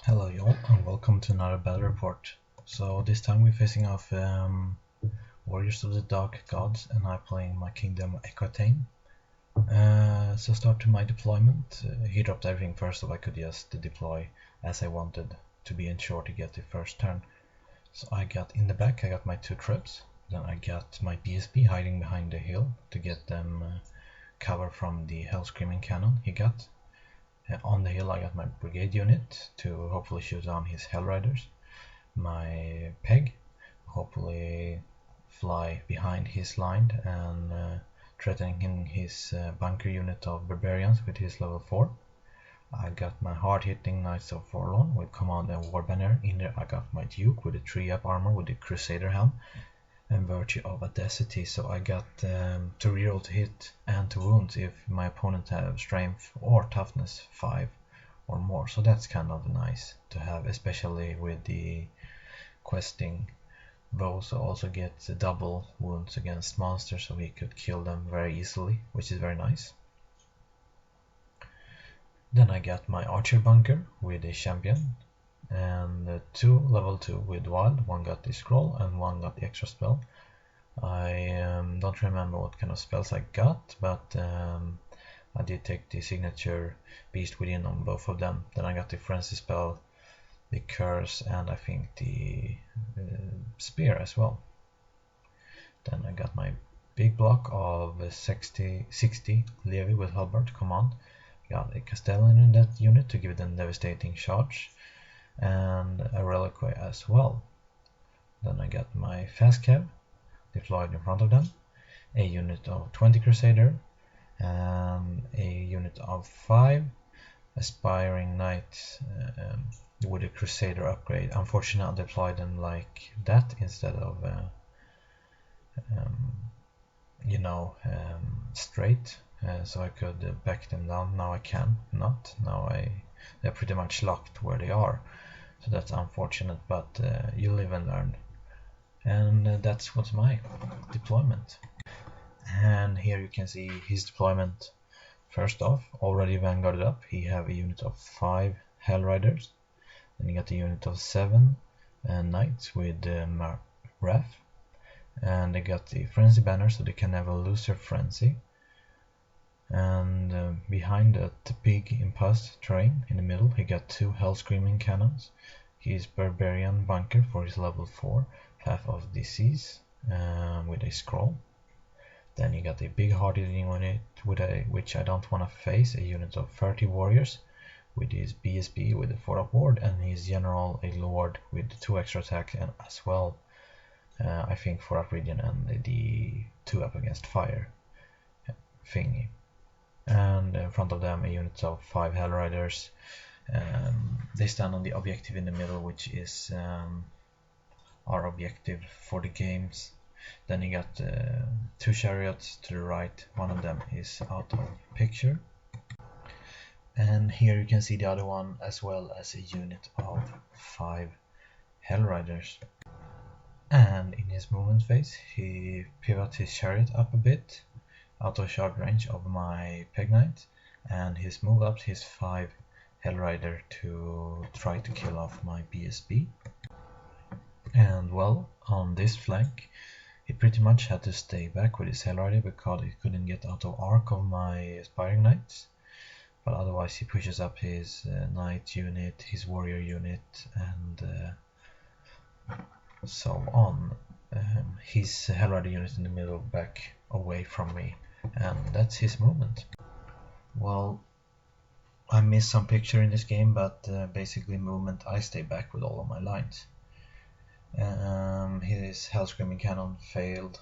Hello y'all and welcome to another battle report. So this time we're facing off Warriors of the Dark Gods and I'm playing my kingdom Aquitaine. So start to my deployment. He dropped everything first so I could just deploy as I wanted to be ensured to get the first turn. So I got in the back, I got my 2 troops, then I got my BSB hiding behind the hill to get them cover from the Hell Screaming Cannon he got. On the hill I got my brigade unit to hopefully shoot down his Hell Riders. My peg hopefully fly behind his line and threatening his bunker unit of barbarians with his level 4. I got my hard-hitting Knights of Forlorn with Command and Warbanner. In there I got my Duke with the 3-up armor with the Crusader helm and Virtue of Audacity, so I got to reroll to hit and to wound if my opponent have strength or toughness 5 or more, so that's kind of nice to have, especially with the questing. Rose also gets double wounds against monsters, so he could kill them very easily, which is very nice. Then I got my archer bunker with a champion and 2 level 2 with wild. One got the scroll and one got the extra spell. I don't remember what kind of spells I got, but I did take the signature beast within on both of them. Then I got the frenzy spell, the curse, and I think the spear as well. Then I got my big block of 60 Levi with halberd command. Got a Castellan in that unit to give them devastating charge, and a reliquary as well. Then I got my fast cab deployed in front of them, a unit of 20 Crusader, and a unit of 5 Aspiring Knights with a Crusader upgrade. Unfortunately I deployed them like that instead of straight, so I could back them down. Now I can not. Now they're pretty much locked where they are, so that's unfortunate, but you live and learn. And that's what's my deployment. And here you can see his deployment. First off, already vanguarded up, he have a unit of 5 Hell Riders. Then he got a unit of 7 Knights with Wrath. And they got the Frenzy banner, so they can never lose their Frenzy. And behind that big impost terrain in the middle, he got 2 Hell Screaming Cannons. His Barbarian bunker for his level 4, half of disease with a scroll. Then he got a big hard-hitting unit which I don't want to face, a unit of 30 warriors with his BSB with the 4-up ward, and his general a lord with 2 extra attack, and as well I think 4-up region and the 2-up against fire thingy. And in front of them a unit of 5 Hell Riders. They stand on the objective in the middle, which is our objective for the games. Then you got 2 chariots to the right, one of them is out of picture. And here you can see the other one, as well as a unit of 5 Hell Riders. And in his movement phase he pivoted his chariot up a bit, out of shot range of my Peg Knight, and he's moved up his 5 Hell Rider to try to kill off my BSB. And well, on this flank he pretty much had to stay back with his Hell Rider because he couldn't get out of arc of my Aspiring Knights, but otherwise he pushes up his Knight unit, his Warrior unit, and so on. His Hell Rider unit in the middle back away from me, and that's his movement. Well, I missed some picture in this game, but basically movement I stay back with all of my lines. His Hell Screaming Cannon failed.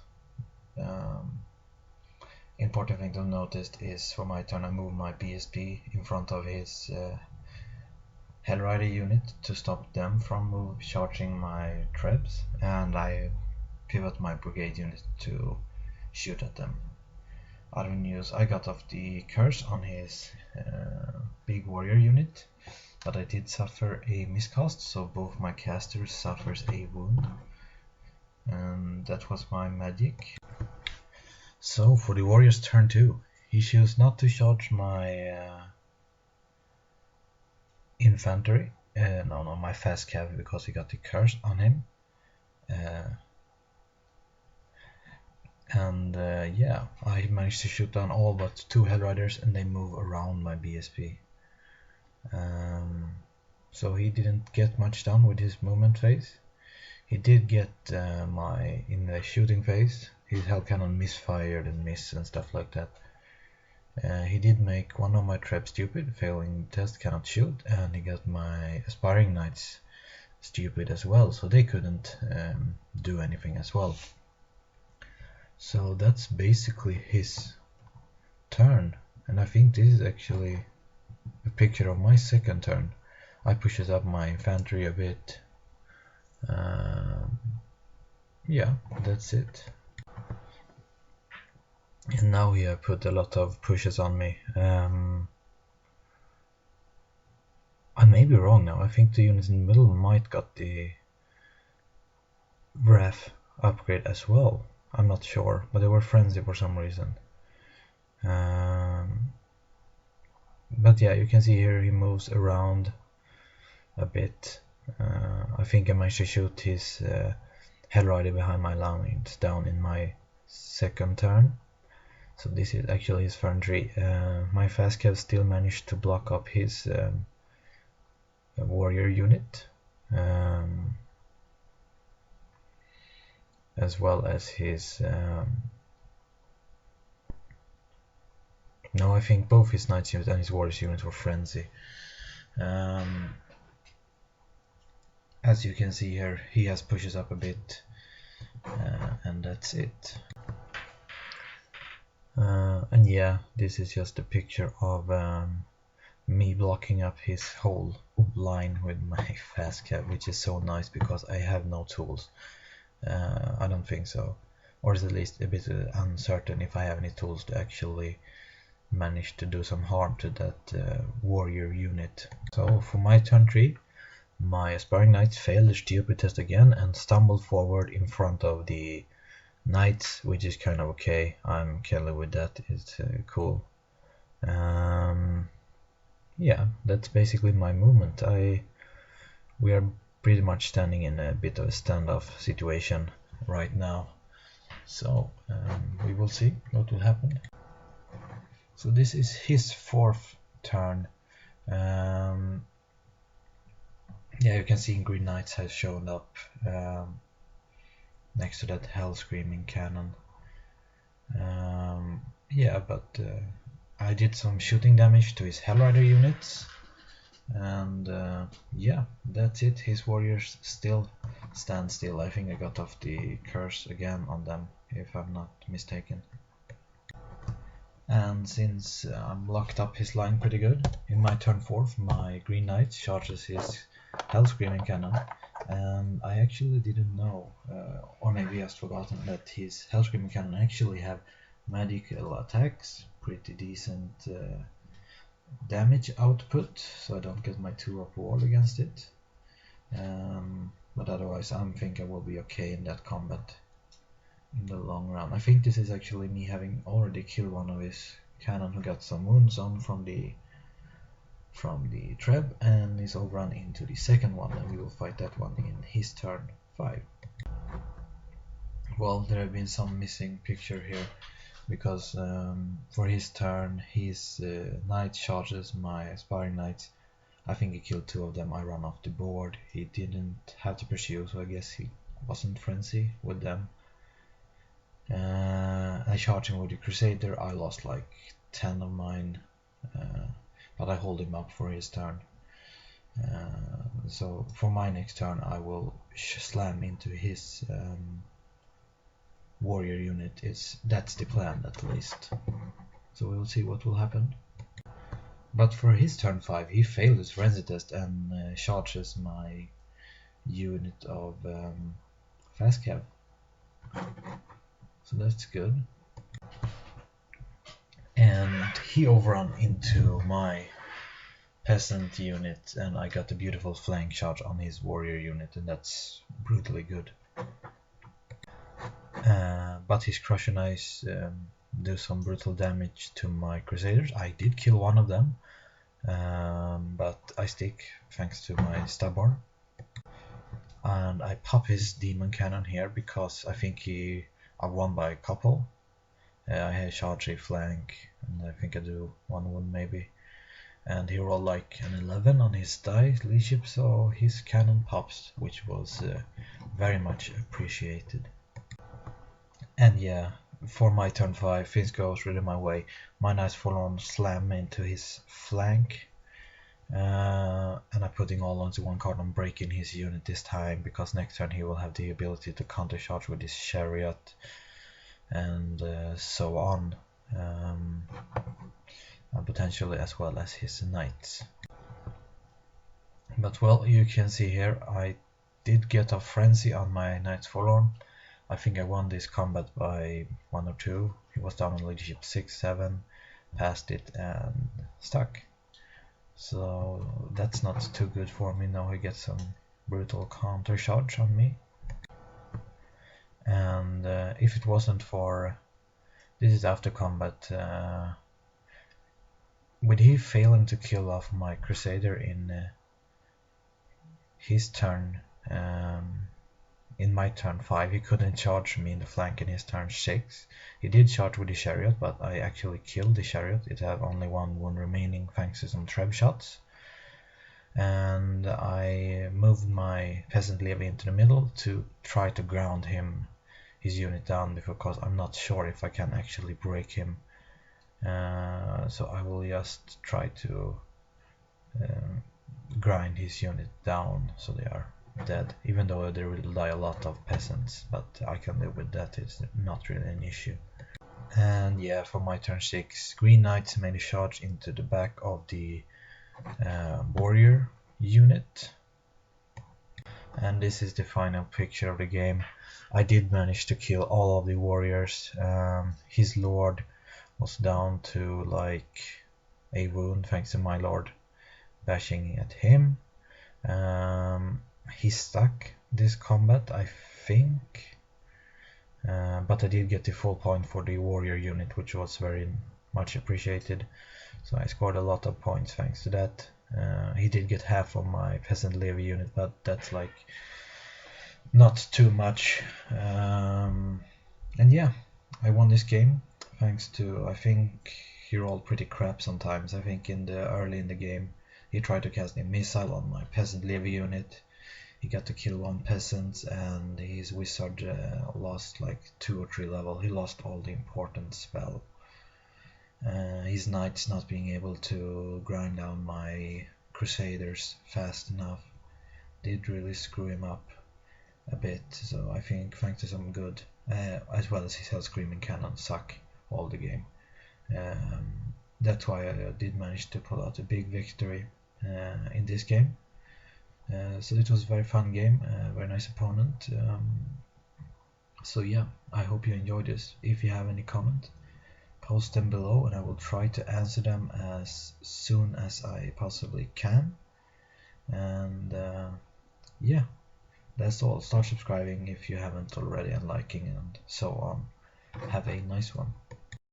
Important thing to notice is for my turn I move my BSB in front of his Hell Rider unit to stop them from charging my trebs, and I pivot my brigade unit to shoot at them. Other news, I got off the curse on his big warrior unit, but I did suffer a miscast, so both my casters suffers a wound, and that was my magic. So for the warrior's turn 2, he chose not to charge my infantry, no, my fast cav, because he got the curse on him. Yeah, I managed to shoot down all but 2 Hellriders, and they move around my BSP. So he didn't get much done with his movement phase. He did get in the shooting phase, his Hell Cannon misfired and missed and stuff like that. He did make one of my traps stupid, failing test, cannot shoot, and he got my Aspiring Knights stupid as well, so they couldn't do anything as well. So that's basically his turn, and I think this is actually a picture of my second turn. I pushes up my infantry a bit. Yeah, that's it. And now he put a lot of pushes on me. I may be wrong now. I think the units in the middle might got the Wrath upgrade as well. I'm not sure, but they were frenzy for some reason. But yeah, you can see here he moves around a bit. I think I managed to shoot his Hellrider behind my lines down in my second turn. So this is actually his turn 3. My fast cav still managed to block up his warrior unit, as well as his no, I think both his knights unit and his warriors unit were frenzy. As you can see here, he has pushes up a bit, and that's it. And yeah, this is just a picture of me blocking up his whole line with my fast cav, which is so nice because I have no tools. I don't think so, or is at least a bit uncertain if I have any tools to actually manage to do some harm to that warrior unit. So for my turn 3, my Aspiring Knights failed the stupid test again and stumbled forward in front of the Knights, which is kind of okay. I'm careful with that, it's cool. Yeah, that's basically my movement. We are pretty much standing in a bit of a standoff situation right now, so we will see what will happen. So this is his 4th turn. Yeah, you can see Green Knights has shown up next to that Hell Screaming Cannon. Yeah, but I did some shooting damage to his Hellrider units, and yeah, that's it. His warriors still stand still. I think I got off the curse again on them, if I'm not mistaken. And since I'm locked up his line pretty good, in my turn 4th, my Green Knight charges his Hell Screaming Cannon, and I actually didn't know, or maybe just forgotten, that his Hell Screaming Cannon actually have magical attacks, pretty decent damage output, so I don't get my 2-up wall against it. But otherwise I think I will be okay in that combat in the long run. I think this is actually me having already killed one of his cannon who got some wounds on from the Treb, and is overrun into the second one, and we will fight that one in his turn 5. Well, there have been some missing picture here, because for his turn his knight charges my Aspiring Knights. I think he killed 2 of them. I run off the board. He didn't have to pursue, so I guess he wasn't frenzy with them. I charged him with the Crusader. I lost like 10 of mine, but I hold him up for his turn. So for my next turn I will slam into his warrior unit. That's the plan, at least. So we'll see what will happen. But for his turn 5 he failed his frenzy test and charges my unit of fast cav. So that's good. And he overrun into my peasant unit, and I got a beautiful flank charge on his warrior unit, and that's brutally good. But his Crusher Knights do some brutal damage to my Crusaders. I did kill one of them, but I stick thanks to my stubborn. And I pop his demon cannon here because I think I won by a couple. I charge a flank, and I think I do one wound maybe. And he rolled like an 11 on his die leadership, so his cannon pops, which was very much appreciated. And yeah, for my turn 5, things goes really my way. My Knights Forlorn slam into his flank, and I'm putting all onto one card and breaking his unit this time, because next turn he will have the ability to counter charge with his chariot, and so on. And potentially as well as his knights. But well, you can see here I did get a frenzy on my Knights Forlorn. I think I won this combat by 1 or 2. He was down on leadership 6, 7, passed it and stuck. So that's not too good for me. Now he gets some brutal counter charge on me. And if it wasn't for... This is after combat. With he failing to kill off my Crusader in his turn, in my turn 5, he couldn't charge me in the flank in his turn 6. He did charge with the chariot, but I actually killed the chariot. It had only one wound remaining thanks to some treb shots. And I moved my peasant levy into the middle to try to ground his unit down, because I'm not sure if I can actually break him. So I will just try to grind his unit down so they are dead, even though there will die a lot of peasants, but I can live with that. It's not really an issue. And yeah, for my turn 6, Green Knights made a charge into the back of the warrior unit, and this is the final picture of the game. I did manage to kill all of the warriors. His lord was down to like a wound thanks to my lord bashing at him. He stuck this combat, I think, but I did get the full point for the warrior unit, which was very much appreciated. So I scored a lot of points thanks to that. He did get half of my peasant levy unit, but that's like not too much. And yeah, I won this game thanks to, I think he rolled pretty crap sometimes. I think early in the game he tried to cast a missile on my peasant levy unit. He got to kill one peasant, and his wizard lost like 2 or 3 level. He lost all the important spell. His knights not being able to grind down my crusaders fast enough did really screw him up a bit. So I think thanks to some good, as well as his Hell Screaming Cannon suck all the game. That's why I did manage to pull out a big victory in this game. So it was a very fun game, very nice opponent. So yeah, I hope you enjoyed this. If you have any comment, post them below and I will try to answer them as soon as I possibly can. And yeah, that's all. Start subscribing if you haven't already, and liking and so on. Have a nice one.